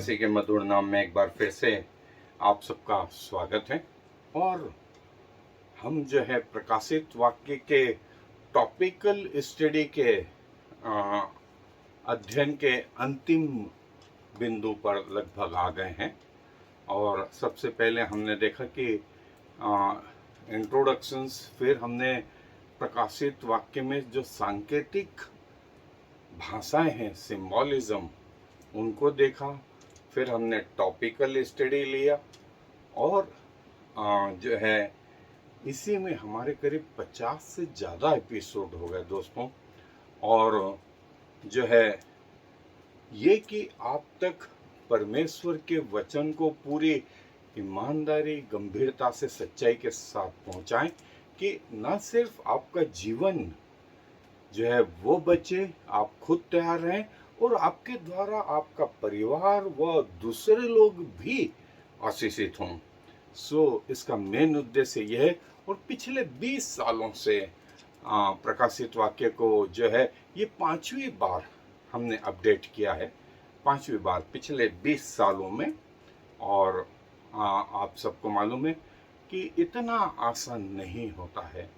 मसीह के मधुर नाम में एक बार फिर से आप सबका स्वागत है। और हम जो है प्रकाशित वाक्य के टॉपिकल स्टडी के अध्ययन के अंतिम बिंदु पर लगभग आ गए हैं। और सबसे पहले हमने देखा कि इंट्रोडक्शंस, फिर हमने प्रकाशित वाक्य में जो सांकेतिक भाषाएं हैं, सिंबॉलिज्म, उनको देखा। फिर हमने टॉपिकल स्टडी लिया और जो है इसी में हमारे करीब 50 से ज़्यादा एपिसोड हो गए दोस्तों। और जो है ये कि आप तक परमेश्वर के वचन को पूरी ईमानदारी, गंभीरता से, सच्चाई के साथ पहुंचाएं कि न सिर्फ आपका जीवन जो है वो बचे, आप खुद तैयार रहें और आपके द्वारा आपका परिवार व दूसरे लोग भी आशीषित हों। इसका मेन उद्देश्य यह है। और पिछले 20 सालों से प्रकाशित वाक्य को जो है ये 5वीं बार हमने अपडेट किया है, 5वीं बार पिछले 20 सालों में। और आप सबको मालूम है कि इतना आसान नहीं होता है।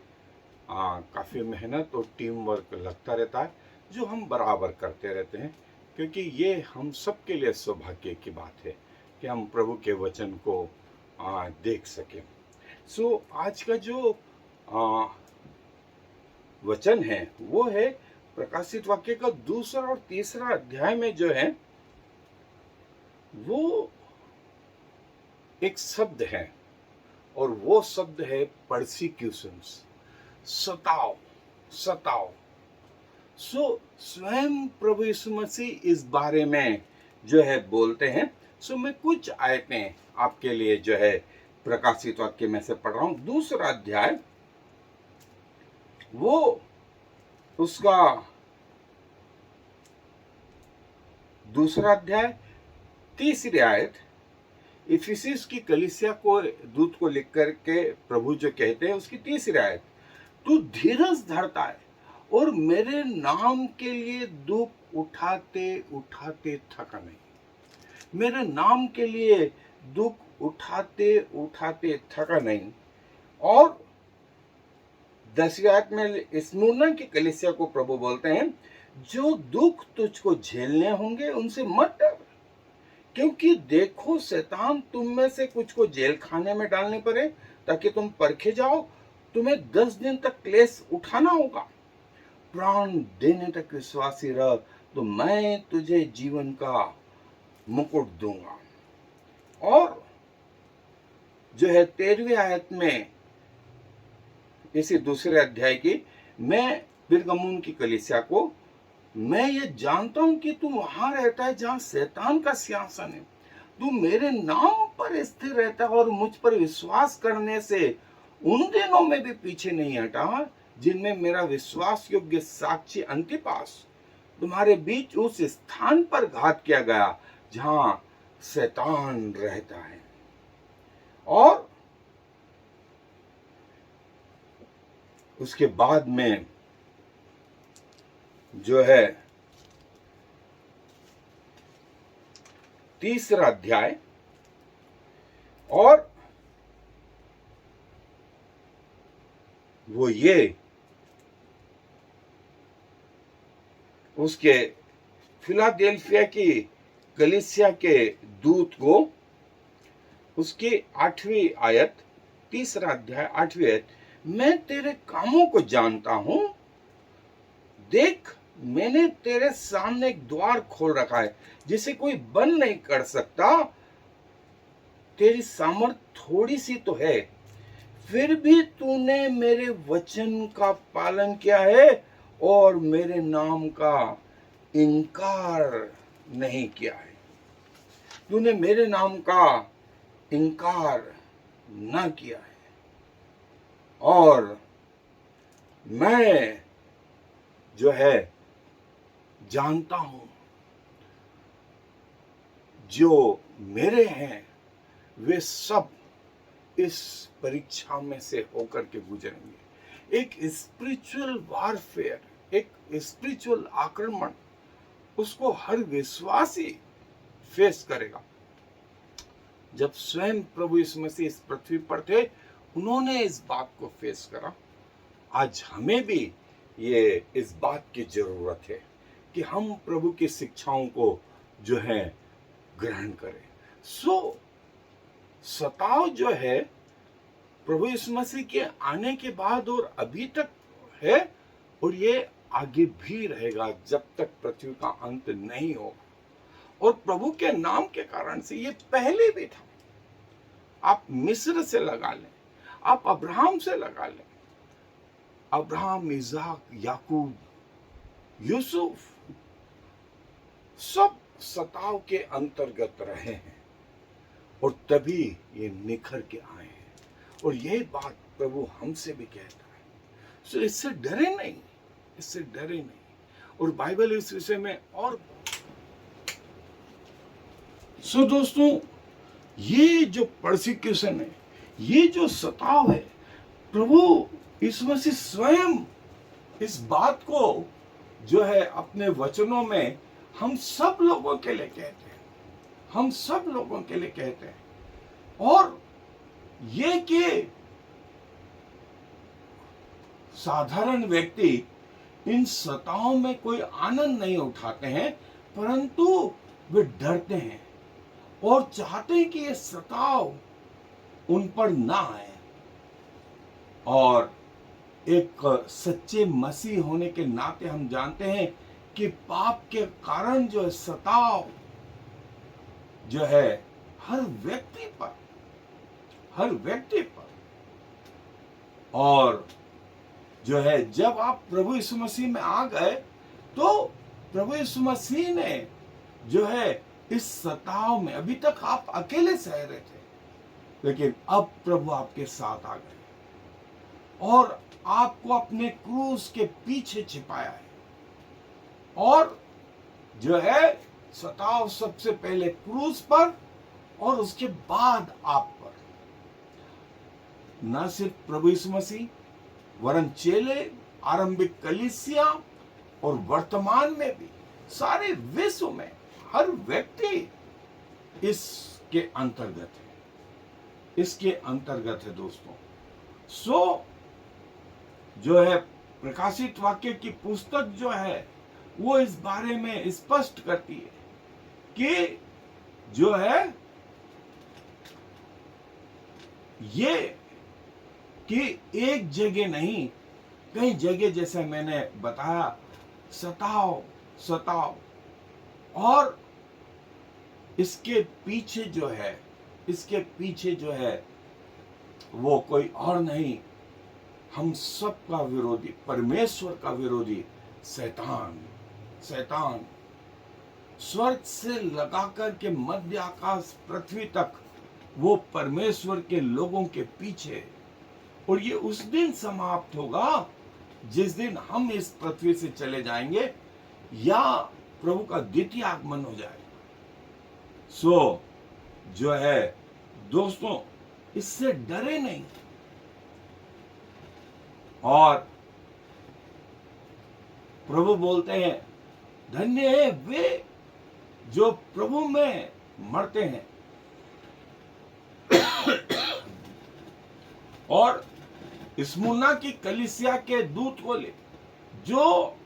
काफ़ी मेहनत और टीम वर्क लगता रहता है, जो हम बराबर करते रहते हैं, क्योंकि ये हम सब के लिए सौभाग्य की बात है कि हम प्रभु के वचन को देख सकें। आज का जो वचन है वो है प्रकाशित वाक्य का 2रा और 3रा अध्याय में जो है वो एक शब्द है, और वो शब्द है परसिक्यूशंस, सताओ। स्वयं प्रभु यीशु मसीह इस बारे में जो है बोलते हैं। मैं कुछ आयतें आपके लिए जो है प्रकाशित वाक्य में से पढ़ रहा हूं। 2रा अध्याय, वो उसका 2रा अध्याय 3री आयत, इफिसिस की कलीसिया को दूत को लिख करके प्रभु जो कहते हैं उसकी 3री आयत, तू धीरज धरता है और मेरे नाम के लिए दुख उठाते उठाते थका नहीं। मेरे नाम के लिए दुख उठाते उठाते थका नहीं। और 10वीं आयत में स्मुरना की कलीसिया को प्रभु बोलते हैं, जो दुख तुझको झेलने होंगे उनसे मत डर, क्योंकि देखो शैतान तुम में से कुछ को जेल खाने में डालने पड़े ताकि तुम परखे जाओ। तुम्हें 10 दिन तक क्लेश उठाना होगा। प्राण देने तक विश्वासी रह तो मैं तुझे जीवन का मुकुट दूंगा। और जो है 13वीं आयत में इसी 2रे अध्याय की, मैं पिरगमुन की कलीसिया को, मैं ये जानता हूं कि तू वहां रहता है जहां शैतान का सिंहासन है। तू मेरे नाम पर स्थिर रहता है और मुझ पर विश्वास करने से उन दिनों में भी पीछे नहीं हटा जिनमें मेरा विश्वास योग्य साक्षी अंतिपास तुम्हारे बीच उस स्थान पर घात किया गया जहां शैतान रहता है। और उसके बाद में जो है 3रा अध्याय, और वो ये उसके फिलाडेल्फिया की कलीसिया के दूत को, उसकी 8वीं आयत, 3रा अध्याय 8वीं आयत, मैं तेरे कामों को जानता हूं। देख, मैंने तेरे सामने एक द्वार खोल रखा है जिसे कोई बंद नहीं कर सकता। तेरी सामर्थ थोड़ी सी तो है, फिर भी तूने मेरे वचन का पालन किया है और मेरे नाम का इनकार नहीं किया है। तूने मेरे नाम का इनकार ना किया है। और मैं जो है जानता हूं, जो मेरे हैं वे सब इस परीक्षा में से होकर के गुजरेंगे। एक स्पिरिचुअल वारफेयर, एक स्पिरिचुअल आक्रमण, उसको हर विश्वासी फेस करेगा। जब स्वयं प्रभु यीशु मसीह इस पृथ्वी पर थे, उन्होंने इस बात को फेस करा। आज हमें भी ये इस बात की जरूरत है कि हम प्रभु की शिक्षाओं को जो है ग्रहण करें। सताव जो है प्रभु यीशु मसीह के आने के बाद और अभी तक है, और ये आगे भी रहेगा जब तक पृथ्वी का अंत नहीं होगा। और प्रभु के नाम के कारण से ये पहले भी था। आप मिस्र से लगा लें, आप अब्राहम से लगा लें, अब्राहम, इसाक, याकूब, यूसुफ, सब सताव के अंतर्गत रहे हैं और तभी ये निखर के आए हैं। और यही बात प्रभु हमसे भी कहता है। सो इससे डरे नहीं, इससे डरे नहीं। और बाइबल इस विषय में और दोस्तों, ये जो परसिक्यूशन है, ये जो सताव है, प्रभु यीशु मसीह स्वयं इस बात को जो है अपने वचनों में हम सब लोगों के लिए कहते हैं, हम सब लोगों के लिए कहते हैं। और ये कि साधारण व्यक्ति इन सताओं में कोई आनंद नहीं उठाते हैं, परंतु वे डरते हैं और चाहते हैं कि ये सताव उन पर ना आए। और एक सच्चे मसीह होने के नाते हम जानते हैं कि पाप के कारण जो सताव जो है हर व्यक्ति पर, हर व्यक्ति पर, और जो है जब आप प्रभु यीशु मसीह में आ गए तो प्रभु यीशु मसीह ने जो है इस सताव में, अभी तक आप अकेले सह रहे थे, लेकिन अब प्रभु आपके साथ आ गए और आपको अपने क्रूस के पीछे छिपाया है। और जो है सताव सबसे पहले क्रूस पर और उसके बाद आप पर। न सिर्फ प्रभु यीशु मसीह, वरन चेले, आरंभिक कलीसिया और वर्तमान में भी सारे विश्व में हर व्यक्ति इसके अंतर्गत है, इसके अंतर्गत है दोस्तों। जो है प्रकाशित वाक्य की पुस्तक जो है वो इस बारे में स्पष्ट करती है कि जो है ये कि एक जगह नहीं, कई जगह जैसे मैंने बताया सताव सताव, और इसके पीछे जो है, इसके पीछे जो है वो कोई और नहीं, हम सब का विरोधी, परमेश्वर का विरोधी शैतान स्वर्ग से लगाकर के मध्य आकाश पृथ्वी तक वो परमेश्वर के लोगों के पीछे। और ये उस दिन समाप्त होगा जिस दिन हम इस पृथ्वी से चले जाएंगे या प्रभु का द्वितीय आगमन हो जाएगा। जो है दोस्तों, इससे डरे नहीं। और प्रभु बोलते हैं धन्य है वे जो प्रभु में मरते हैं। और स्मुरना की कलीसिया के दूत को ले, जो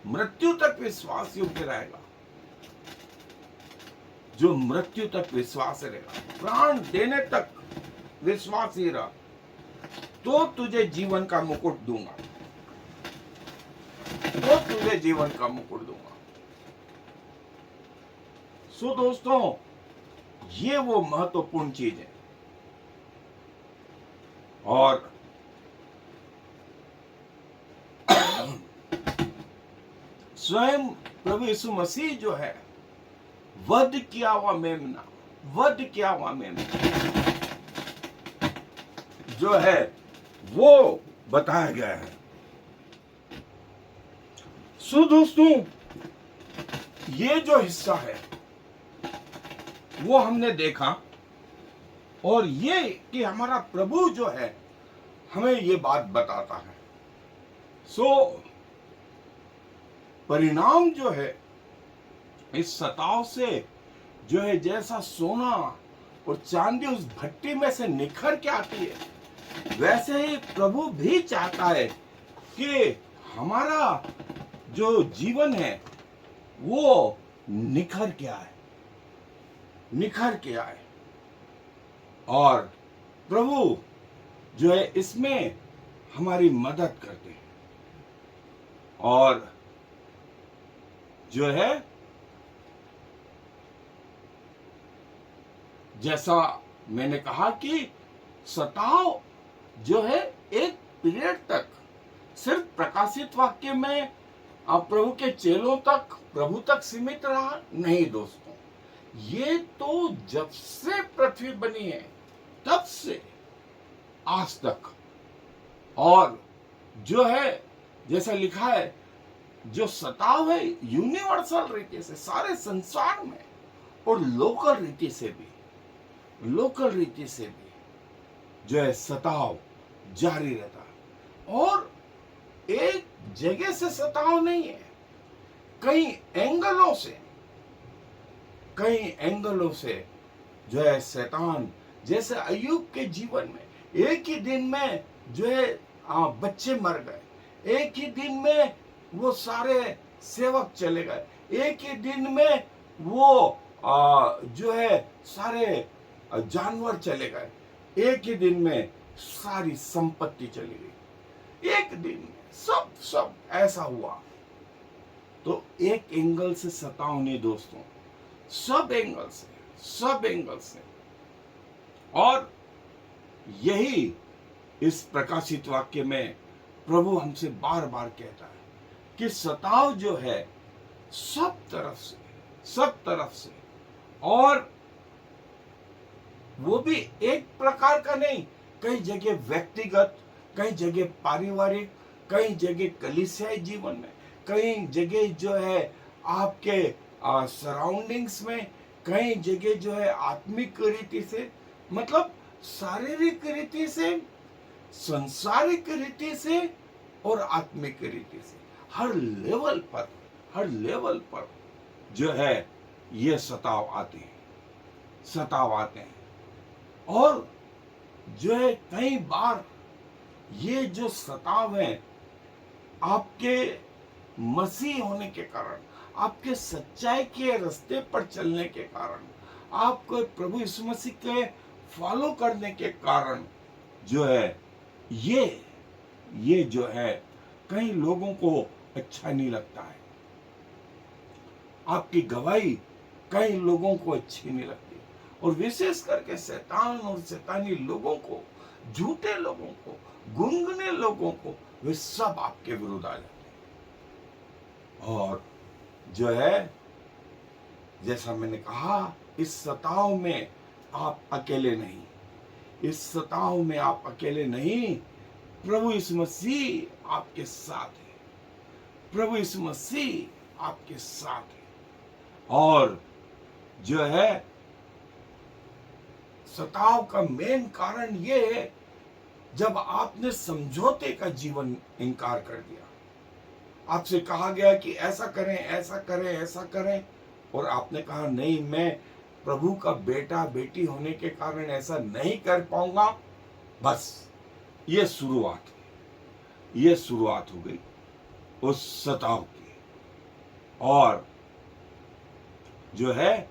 मृत्यु तक विश्वास योग्य रहेगा, जो मृत्यु तक विश्वास रहेगा, प्राण देने तक विश्वास ही रहा, तो तुझे जीवन का मुकुट दूंगा, तो तुझे जीवन का मुकुट दूंगा। दोस्तों, ये वो महत्वपूर्ण चीज है। और स्वयं प्रभु यीशु मसीह जो है वध किया हुआ मेमना, वध किया हुआ मेमना जो है वो बताया गया है। दोस्तों, ये जो हिस्सा है वो हमने देखा, और ये कि हमारा प्रभु जो है हमें ये बात बताता है। परिणाम जो है इस सताव से जो है जैसा सोना और चांदी उस भट्टी में से निखर के आती है, वैसे ही प्रभु भी चाहता है कि हमारा जो जीवन है वो निखर के आए, निखर के आए। और प्रभु जो है इसमें हमारी मदद करते हैं। और जो है जैसा मैंने कहा कि सताव जो है एक पीरियड तक सिर्फ प्रकाशित वाक्य में प्रभु के चेलों तक, प्रभु तक सीमित रहा नहीं दोस्तों। ये तो जब से पृथ्वी बनी है तब से आज तक। और जो है जैसा लिखा है, जो सताव है यूनिवर्सल रीति से सारे संसार में, और लोकल रीति से भी, लोकल रीति से भी जो है सताव जारी रहता है। और एक जगह से सताव नहीं है, कई एंगलों से, कई एंगलों से जो है शैतान, जैसे अय्यूब के जीवन में एक ही दिन में जो है बच्चे मर गए, एक ही दिन में वो सारे सेवक चले गए, एक ही दिन में वो जो है सारे जानवर चले गए, एक ही दिन में सारी संपत्ति चली गई, एक दिन में सब ऐसा हुआ। तो एक एंगल से सताव नहीं दोस्तों, सब एंगल से, सब एंगल से। और यही इस प्रकाशित वाक्य में प्रभु हमसे बार बार कहता है कि सताव जो है सब तरफ से, सब तरफ से, और वो भी एक प्रकार का नहीं, कई जगह व्यक्तिगत, कई जगह पारिवारिक, कई जगह कलीसियाई जीवन में, कई जगह जो है आपके सराउंडिंग्स में, कई जगह जो है आत्मिक रीति से, मतलब शारीरिक रीति से, संसारिक रीति से और आत्मिक रीति से, हर लेवल पर, हर लेवल पर जो है ये सताव आते हैं, सताव आते हैं। और जो है कई बार ये जो सताव है आपके मसीह होने के कारण, आपके सच्चाई के रास्ते पर चलने के कारण, आपको प्रभु यीशु मसीह के फॉलो करने के कारण जो है ये जो है कई लोगों को अच्छा नहीं लगता है। आपकी गवाही कई लोगों को अच्छी नहीं लगती, और विशेष करके शैतान और शैतानी लोगों को, झूठे लोगों को, गुंगने लोगों को, वे सब आपके विरुद्ध आ जाते हैं। और जो है जैसा मैंने कहा, इस सताव में आप अकेले नहीं, इस सताव में आप अकेले नहीं, प्रभु यीशु मसीह आपके साथ है, प्रभु यीशु मसीह आपके साथ है। और जो है सताव का मेन कारण ये है जब आपने समझौते का जीवन इनकार कर दिया। आपसे कहा गया कि ऐसा करें, ऐसा करें, ऐसा करें, और आपने कहा नहीं, मैं प्रभु का बेटा बेटी होने के कारण ऐसा नहीं कर पाऊंगा। बस ये शुरुआत हुई, ये शुरुआत हो गई उस सताव की। और जो है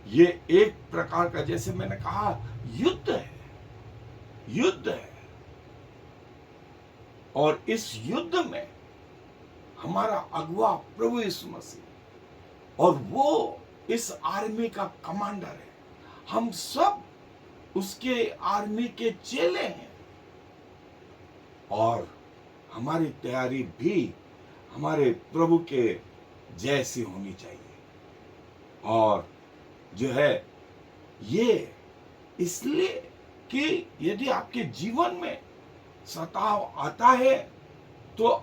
ये एक प्रकार का, जैसे मैंने कहा, युद्ध है, युद्ध है। और इस युद्ध में हमारा अगुआ प्रभु यीशु मसीह, और वो इस आर्मी का कमांडर है, हम सब उसके आर्मी के चेले हैं। और हमारी तैयारी भी हमारे प्रभु के जैसी होनी चाहिए। और जो है ये इसलिए कि यदि आपके जीवन में सताव आता है तो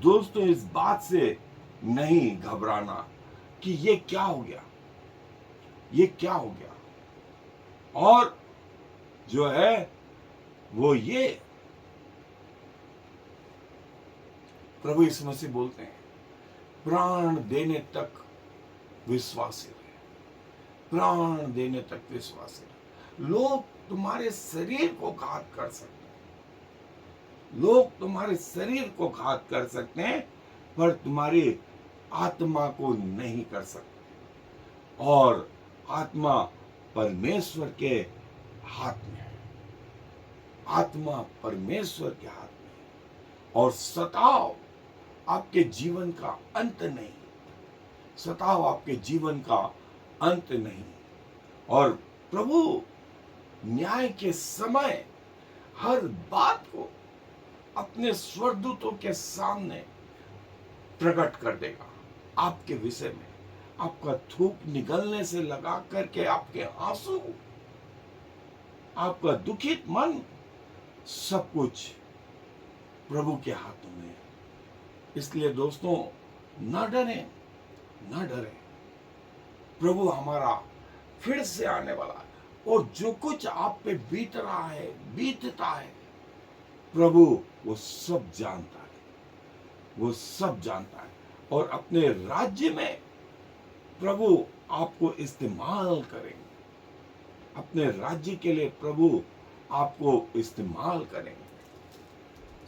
दोस्तों इस बात से नहीं घबराना कि ये क्या हो गया, ये क्या हो गया। और जो है वो ये प्रभु यीशु मसीह बोलते हैं, प्राण देने तक विश्वासी रहे, प्राण देने तक विश्वासी रहे। लोग तुम्हारे शरीर को घात कर सकते हैं, लोग तुम्हारे शरीर को घात कर सकते हैं, पर तुम्हारी आत्मा को नहीं कर सकते। और आत्मा परमेश्वर के हाथ में है, आत्मा परमेश्वर के हाथ में है। और सताव आपके जीवन का अंत नहीं, सताव आपके जीवन का अंत नहीं। और प्रभु न्याय के समय हर बात को अपने स्वर्गदूतों के सामने प्रकट कर देगा आपके विषय में। आपका थूक निगलने से लगा करके आपके आंसू, आपका दुखित मन, सब कुछ प्रभु के हाथों में है। इसलिए दोस्तों, न डरें, न डरें। प्रभु हमारा फिर से आने वाला है, और जो कुछ आप पे बीत रहा है, बीतता है, प्रभु वो सब जानता है, वो सब जानता है। और अपने राज्य में प्रभु आपको इस्तेमाल करेंगे, अपने राज्य के लिए प्रभु आपको इस्तेमाल करेंगे।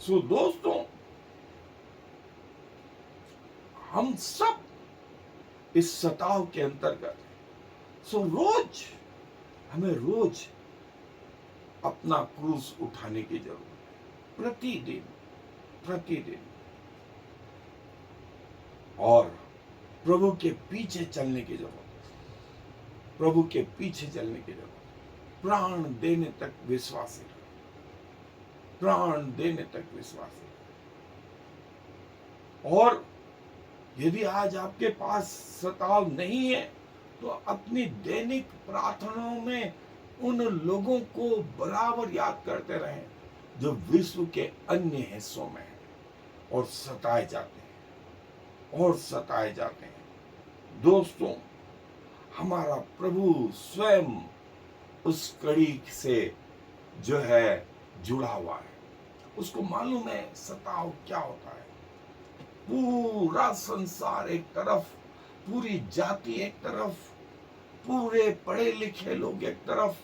सो दोस्तों, हम सब इस सताव के अंतर्गत, सो रोज हमें रोज अपना क्रूस उठाने की जरूरत है, प्रतिदिन प्रतिदिन, और प्रभु के पीछे चलने की जरूरत है, प्रभु के पीछे चलने की जरूरत है। प्राण देने तक विश्वासी रहो, प्राण देने तक विश्वासी रहो। और यदि आज आपके पास सताव नहीं है, तो अपनी दैनिक प्रार्थनाओं में उन लोगों को बराबर याद करते रहें जो विश्व के अन्य हिस्सों में हैं और सताए जाते हैं, और सताए जाते हैं। दोस्तों, हमारा प्रभु स्वयं उस कड़ी से जो है जुड़ा हुआ है, उसको मालूम है सताव क्या होता है। पूरा संसार एक तरफ, पूरी जाति एक तरफ, पूरे पढ़े लिखे लोग एक तरफ,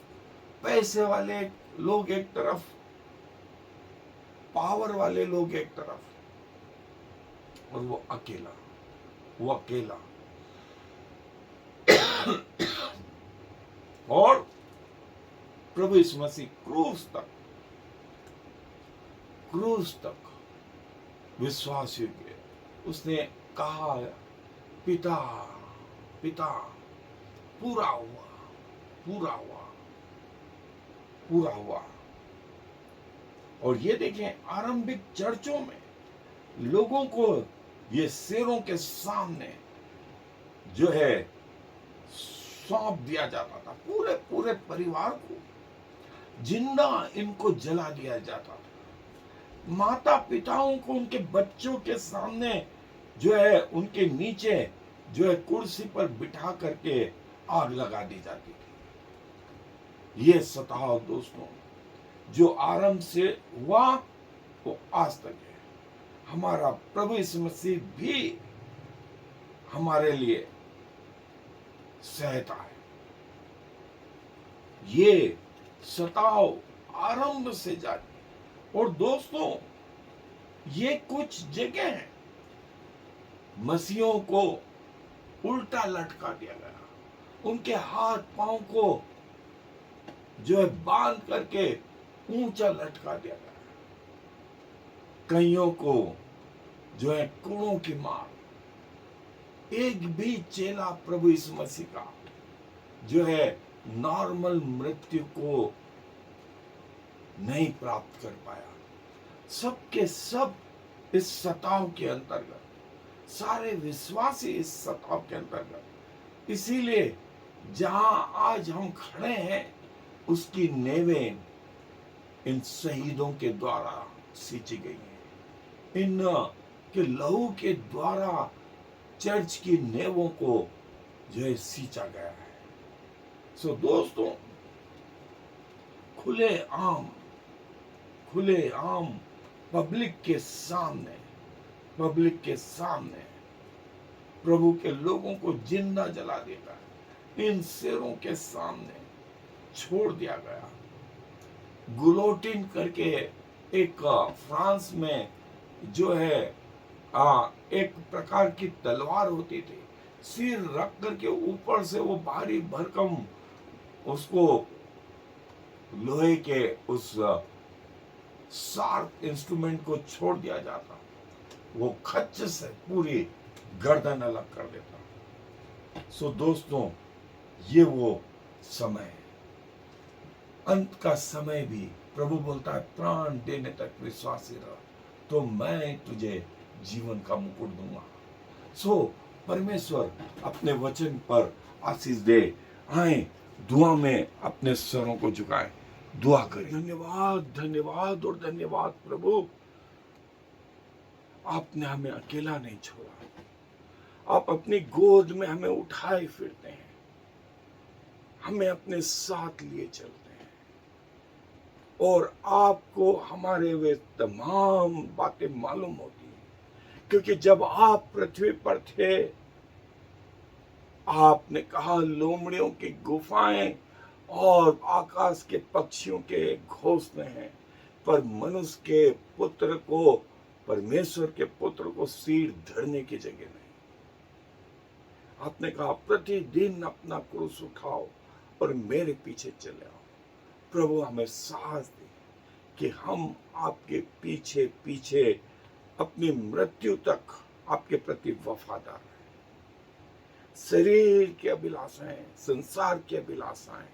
पैसे वाले लोग एक तरफ, पावर वाले लोग एक तरफ, और वो अकेला, वो अकेला। और प्रभु यीशु मसीह क्रूस तक विश्वास योग्य, उसने कहा, पिता पिता पूरा हुआ, पूरा हुआ, पूरा हुआ। और ये देखें, आरंभिक चर्चों में लोगों को ये शेरों के सामने जो है सौंप दिया जाता था, पूरे पूरे परिवार को जिंदा इनको जला दिया जाता था। माता पिताओं को उनके बच्चों के सामने जो है उनके नीचे जो है कुर्सी पर बिठा करके आग लगा दी जाती थी। ये सताव दोस्तों जो आरंभ से हुआ वो आज तक है। हमारा प्रभु यीशु मसीह भी हमारे लिए सहता है। ये सताव आरंभ से जारी। और दोस्तों, ये कुछ जगह है मसीहों को उल्टा लटका दिया गया, उनके हाथ पांव को जो है बांध करके ऊंचा लटका दिया गया, कईयों को जो है कोड़ों की मार। एक भी चेला प्रभु यीशु मसीह का जो है नॉर्मल मृत्यु को नहीं प्राप्त कर पाया। सबके सब इस सताव के अंतर्गत, सारे विश्वासी इस सताव के अंतर्गत। इसीलिए जहां आज हम खड़े हैं उसकी नेवें इन शहीदों के द्वारा सींची गई हैं। इन के लहू के द्वारा चर्च की नेवों को जो है सींचा गया है। सो दोस्तों, खुले आम पब्लिक के सामने प्रभु के लोगों को जिंदा जला देगा, इन शेरों के सामने छोड़ दिया गया। गुलोटिन करके एक फ्रांस में जो है एक प्रकार की तलवार होती थी, सिर रख करके ऊपर से वो भारी भरकम उसको लोहे के उस शार्प इंस्ट्रूमेंट को छोड़ दिया जाता, वो खच्च से पूरी गर्दन अलग कर देता। सो दोस्तों, ये वो समय है, अंत का समय भी प्रभु बोलता है प्राण देने तक विश्वासी रह तो मैं तुझे जीवन का मुकुट दूंगा। सो परमेश्वर अपने वचन पर आशीष दे। आए दुआ में अपने स्वरों को झुकाएं, दुआ करें। धन्यवाद, धन्यवाद और धन्यवाद प्रभु, आपने हमें अकेला नहीं छोड़ा, आप अपनी गोद में हमें उठाए फिरते हैं, हमें अपने साथ लिए चलते हैं और आपको हमारे वे तमाम बातें मालूम होती हैं, क्योंकि जब आप पृथ्वी पर थे आपने कहा लोमड़ियों की गुफाएं और आकाश के पक्षियों के घोंसले हैं, पर मनुष्य के पुत्र को, परमेश्वर के पुत्र को सिर धरने की जगह नहीं। आपने कहा प्रतिदिन अपना क्रूस उठाओ और मेरे पीछे चले आओ। प्रभु हमें साहस दे कि हम आपके पीछे पीछे अपनी मृत्यु तक आपके प्रति वफादार हैं। शरीर की अभिलाषाएं, संसार की अभिलाषाएं,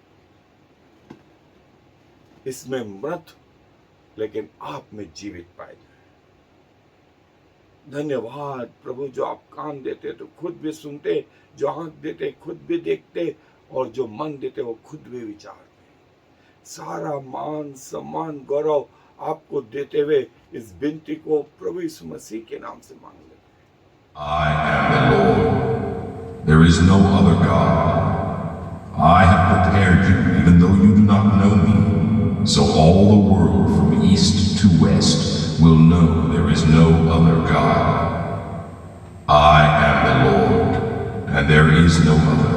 इसमें मृत लेकिन आप में जीवित पाए जाए। धन्यवाद प्रभु, जो आप कान देते तो खुद भी सुनते, जो आंख देते खुद भी देखते और जो मन देते वो खुद भी विचारते। सारा मान सम्मान गौरव आपको देते हुए इस विनती को प्रभु यीशु मसीह के नाम से मांग लेते हैं। I am the Lord. There is no other God. I have prepared you even though you do not know me, so all the world from east to west will know there is no other God. I am the Lord, and there is no other.